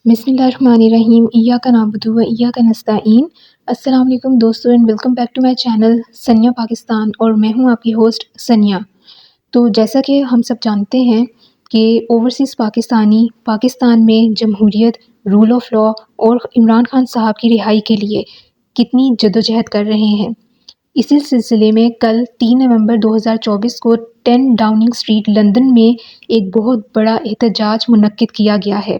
बिस्मिल्लाहिर्रहमानिर्रहीम इय्याका नअबुदु व इय्याका नस्तईन। अस्सलाम वालेकुम दोस्तों and welcome back to my channel Sania Pakistan, और मैं हूं आपकी होस्ट सनिया। तो जैसा कि हम सब जानते हैं कि ओवरसीज़ पाकिस्तानी पाकिस्तान में जमहूरियत, रूल ऑफ लॉ और इमरान खान साहब की रिहाई के लिए कितनी जदोजहद कर रहे हैं। इसी सिलसिले में कल 3 नवंबर 2024 को 10 डाउनिंग स्ट्रीट लंदन में एक बहुत बड़ा एहतजाज मुनक्किद किया गया है।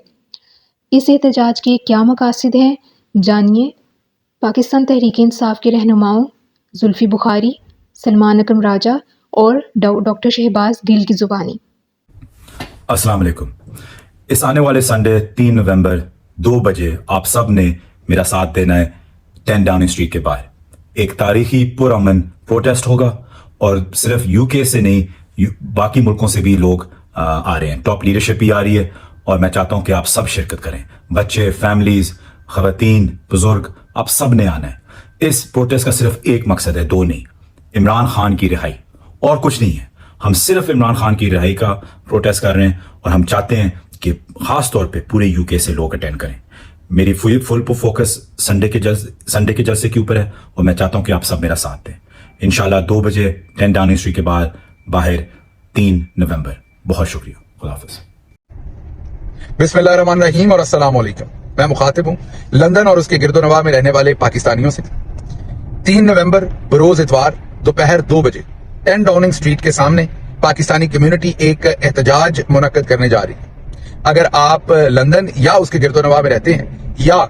इस एहतजाज के क्या मकासद हैं, जानिए पाकिस्तान तहरीक इंसाफ के रहनुमाओं जुल्फ़ी बुखारी, सलमान अकरम राजा और डॉक्टर शहबाज गिल की ज़ुबानी। अस्सलाम वालेकुम। इस आने वाले संडे 3 नवंबर 2 बजे आप सब ने मेरा साथ देना है 10 डाउनिंग स्ट्रीट के बाहर। एक तारीखी पुरअमन प्रोटेस्ट होगा और सिर्फ यूके से नहीं बाकी मुल्कों से भी लोग आ रहे हैं। टॉप लीडरशिप भी आ रही है और मैं चाहता हूं कि आप सब शिरकत करें। बच्चे, फैमिलीज, खवातीन, बुजुर्ग, आप सब ने आना है। इस प्रोटेस्ट का सिर्फ एक मकसद है, दो नहीं, इमरान खान की रिहाई, और कुछ नहीं है। हम सिर्फ इमरान खान की रिहाई का प्रोटेस्ट कर रहे हैं और हम चाहते हैं कि खास तौर पे पूरे यूके से लोग अटेंड करें। मेरी फुल फोकस संडे के जलसे के ऊपर है और मैं चाहता हूं कि आप सब मेरा साथ दें। इंशाल्लाह 2 बजे 10 डाउनिंग स्ट्रीट के बाहर 3 नवंबर। बहुत शुक्रिया, खुदा हाफिज़। बिस्मिल्लाहिर्रहमानिर्रहीम और अस्सलाम वालेकुम। मैं मुखातिब हूँ लंदन और उसके गिरदोनवा में रहने वाले पाकिस्तानियों से। 3 नवंबर बरोज इतवार दोपहर 2 बजे 10 डाउनिंग स्ट्रीट के सामने पाकिस्तानी कम्युनिटी एक एहतजाज मुनक्किद करने जा रही है। अगर आप लंदन या उसके गिरदोनवा में रहते हैं या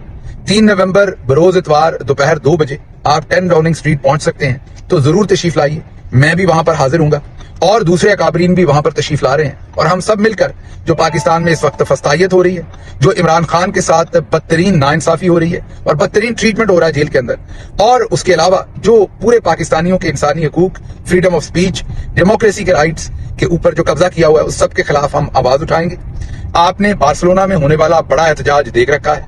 3 नवंबर बरोज इतवार दोपहर 2 बजे आप 10 डाउनिंग स्ट्रीट पहुंच सकते हैं तो जरूर तशरीफ लाइए। मैं भी वहां पर हाजिर हूंगा और दूसरे अकाबरीन भी वहां पर तशरीफ ला रहे हैं और हम सब मिलकर जो पाकिस्तान में इस वक्त फस्तायत हो रही है, जो इमरान खान के साथ बदतरीन नाइंसाफी हो रही है और बदतरीन ट्रीटमेंट हो रहा है जेल के अंदर, और उसके अलावा जो पूरे पाकिस्तानियों के इंसानी हकूक, फ्रीडम ऑफ स्पीच, डेमोक्रेसी के राइट्स के ऊपर जो कब्जा किया हुआ है, उस सब के खिलाफ हम आवाज उठाएंगे। आपने बार्सिलोना में होने वाला बड़ा एहतजाज देख रखा है,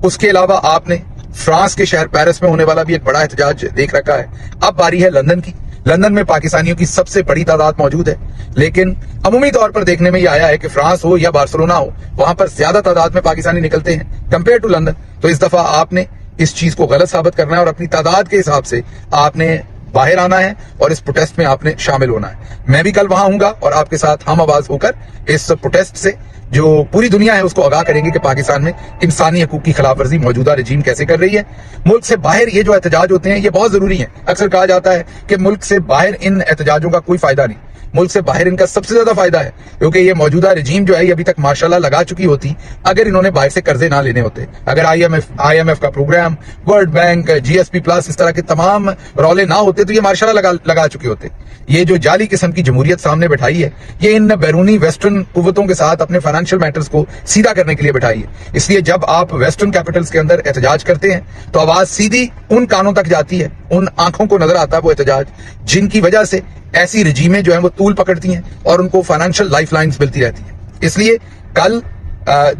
उसके अलावा आपने फ्रांस के शहर पेरिस में होने वाला भी एक बड़ा एहतजाज देख रखा है। अब बारी है लंदन की। लंदन में पाकिस्तानियों की सबसे बड़ी तादाद मौजूद है, लेकिन अमूमी तौर पर देखने में ये आया है कि फ्रांस हो या बार्सिलोना हो, वहां पर ज्यादा तादाद में पाकिस्तानी निकलते हैं कंपेयर टू लंदन। तो इस दफा आपने इस चीज को गलत साबित करना है और अपनी तादाद के हिसाब से आपने बाहर आना है और इस प्रोटेस्ट में आपने शामिल होना है। मैं भी कल वहां हूंगा और आपके साथ हम आवाज होकर इस प्रोटेस्ट से जो पूरी दुनिया है उसको आगाह करेंगे कि पाकिस्तान में इंसानी हकूक की खिलाफ वर्जी मौजूदा रजीम कैसे कर रही है। मुल्क से बाहर ये जो एहतजाज होते हैं ये बहुत जरूरी है। अक्सर कहा जाता है कि मुल्क से बाहर इन एहतजाजों का कोई फायदा नहीं, मुल्क से बाहर इनका सबसे ज्यादा फायदा है, क्योंकि ये मौजूदा रजीम जो है ये अभी तक माशाल्लाह लगा चुकी होती अगर इन्होंने बाहर से कर्जे ना लेने होते। अगर IMF का programme, world bank, GSP plus, इस तरह के तमाम रौले ना होते तो ये माशाल्लाह लगा चुके होते। ये जो जाली किस्म की जमहूरियत सामने बैठाई है, ये इन बैरूनी वेस्टर्न कुव्वतों के साथ अपने फाइनेंशियल मैटर्स को सीधा करने के लिए बैठाई है। इसलिए जब आप वेस्टर्न कैपिटल्स के अंदर एहतजाज करते हैं तो आवाज सीधी उन कानों तक जाती है, उन आंखों को नजर आता है वो एहतजाज जिनकी वजह से ऐसी रजीमें जो है वो तूल पकड़ती हैं और उनको फाइनेंशियल लाइफलाइंस मिलती रहती हैं। इसलिए कल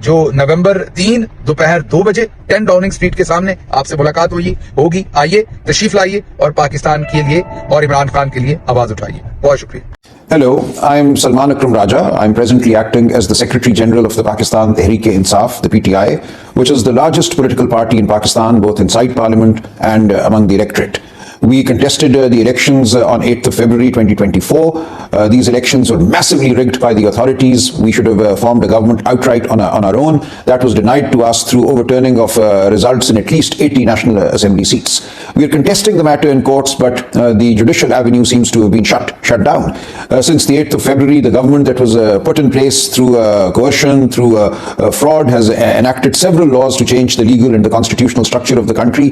जो नवंबर 3 दोपहर 2 बजे 10 डाउनिंग स्ट्रीट के सामने आपसे मुलाकात होगी। आइए, तशरीफ लाइए और पाकिस्तान के लिए और इमरान खान के लिए आवाज उठाइए। बहुत शुक्रिया। Hello, I'm Salman Akram Raja. I'm presently acting as the Secretary General of the Pakistan Tehreek-e-Insaf, the PTI, which is the largest political party in Pakistan, both inside Parliament and among the electorate. We contested the elections on 8th of February 2024. These elections were massively rigged by the authorities. We should have formed a government outright on our own. That was denied to us through overturning of results in at least 80 National Assembly seats. We are contesting the matter in courts, but the judicial avenue seems to have been shut down. Since the 8th of February, the government that was put in place through coercion, through fraud, has enacted several laws to change the legal and the constitutional structure of the country.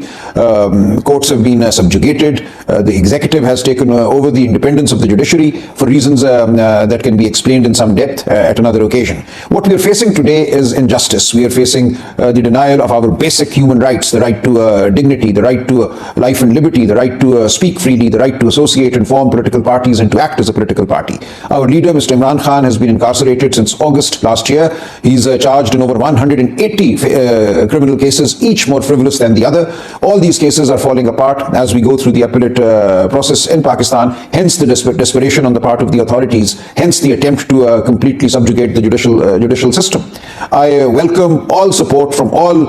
Courts have been subjugated. The executive has taken over the independence of the judiciary for reasons that can be explained in some depth at another occasion. What we are facing today is injustice. We are facing the denial of our basic human rights, the right to dignity, the right to life and liberty, the right to speak freely, the right to associate and form political parties and to act as a political party. Our leader, Mr. Imran Khan, has been incarcerated since August last year. He's charged in over 180 criminal cases, each more frivolous than the other. All these cases are falling apart as we go through through the appellate process in Pakistan, hence the desperation on the part of the authorities, hence the attempt to completely subjugate the judicial system. I welcome all support from all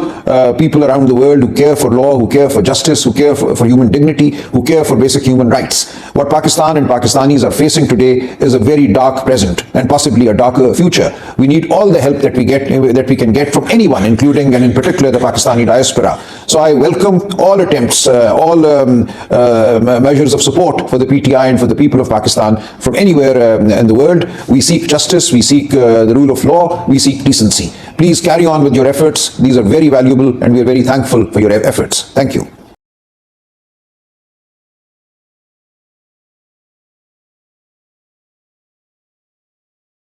people around the world who care for law, who care for justice, who care for human dignity, who care for basic human rights. What Pakistan and Pakistanis are facing today is a very dark present and possibly a darker future. We need all the help that we can get from anyone, including and in particular the Pakistani diaspora. So I welcome all attempts, all measures of support for the PTI and for the people of Pakistan from anywhere in the world. We seek justice, we seek the rule of law, we seek decency. Please carry on with your efforts. These are very valuable and we are very thankful for your efforts. Thank you.